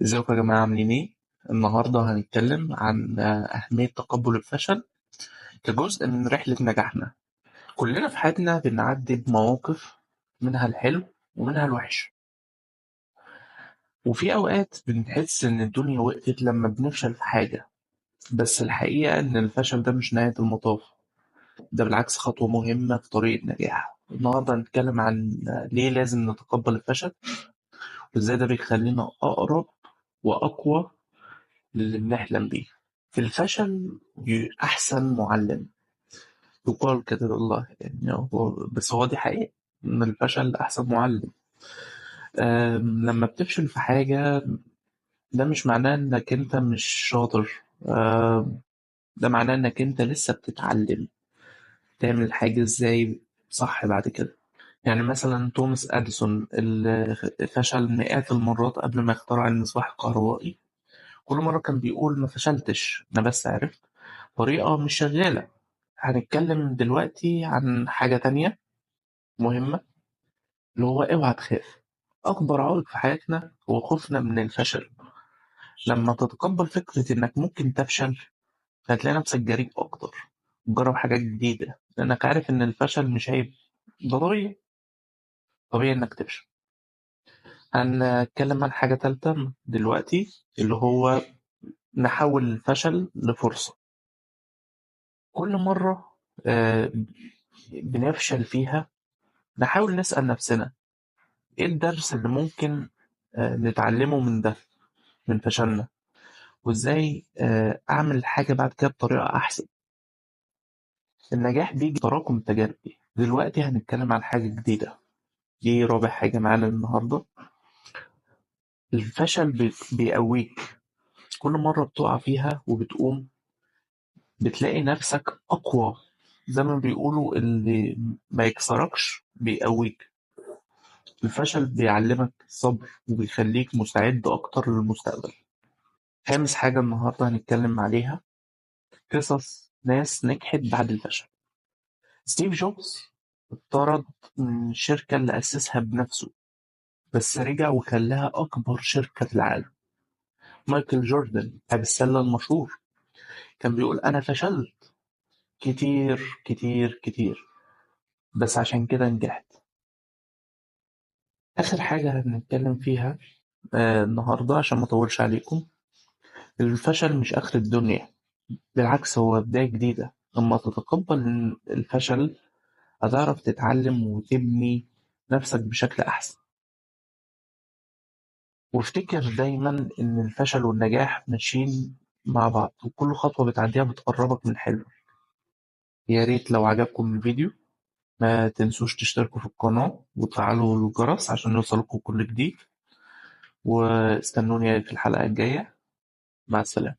ازيكم يا جماعة عاملين ايه؟ النهاردة هنتكلم عن أهمية تقبل الفشل كجزء من رحلة نجاحنا. كلنا في حياتنا بنعدي بمواقف، منها الحلو ومنها الوحش، وفي أوقات بنحس إن الدنيا وقفت لما بنفشل في حاجة. بس الحقيقة إن الفشل ده مش نهاية المطاف، ده بالعكس خطوة مهمة في طريق النجاح. النهاردة هنتكلم عن ليه لازم نتقبل الفشل، وإزاي ده بيخلينا أقرب وأقوى للي بنحلم بيه. في الفشل أحسن معلم، يقال كده والله، يعني هو دي حقيقة إن الفشل أحسن معلم. لما بتفشل في حاجة، ده مش معناه إنك أنت مش شاطر. ده معناه إنك أنت لسه بتتعلم تعمل الحاجة إزاي صح بعد كده. يعني مثلا توماس أديسون اللي فشل مئات المرات قبل ما يخترع المصباح الكهربائي، كل مرة كان بيقول ما فشلتش، أنا بس عرفت طريقة مش شغالة. هنتكلم دلوقتي عن حاجة تانية مهمة، اللي هو اوعى تخاف. أكبر عائق في حياتنا هو خوفنا من الفشل. لما تتقبل فكرة إنك ممكن تفشل، هتلاقي نفسك جريء أكتر، تجرب حاجات جديدة، لأنك عارف إن الفشل مش عيب، ده طبيعي. طبيعي إنك تفشل. هنتكلم عن حاجة تالتة دلوقتي، اللي هو نحول الفشل لفرصة. كل مرة آه، بنفشل فيها، نحاول نسأل نفسنا إيه الدرس اللي ممكن نتعلمه من ده، من فشلنا، وإزاي أعمل حاجة بعد كده بطريقة أحسن. النجاح بيجي تراكم تجارب. دلوقتي هنتكلم عن حاجة جديدة، دي رابع حاجة معانا النهاردة. الفشل بيقويك. كل مرة بتقع فيها وبتقوم، بتلاقي نفسك أقوى. زي ما بيقولوا اللي ما يكسركش بيقويك. الفشل بيعلمك الصبر وبيخليك مستعد أكتر للمستقبل. خامس حاجة النهاردة هنتكلم عليها، قصص ناس نجحت بعد الفشل. ستيف جوبز اتطرد من الشركة اللي أسسها بنفسه، بس رجع وخلاها أكبر شركة في العالم. مايكل جوردن لاعب السلة المشهور كان بيقول أنا فشلت كتير كتير كتير، بس عشان كده نجحت. آخر حاجة هنتكلم فيها النهاردة عشان ما أطولش عليكم، الفشل مش آخر الدنيا، بالعكس هو بداية جديدة. لما تتقبل الفشل هتعرف تتعلم وتبني نفسك بشكل أحسن. وافتكر دايما إن الفشل والنجاح ماشيين مع بعض، وكل خطوة بتعديها بتقربك من حلمك. يا ريت لو عجبكم الفيديو ما تنسوش تشتركوا في القناة وتفعلوا الجرس عشان يوصلكوا كل جديد، واستنوني في الحلقة الجاية. مع السلامة.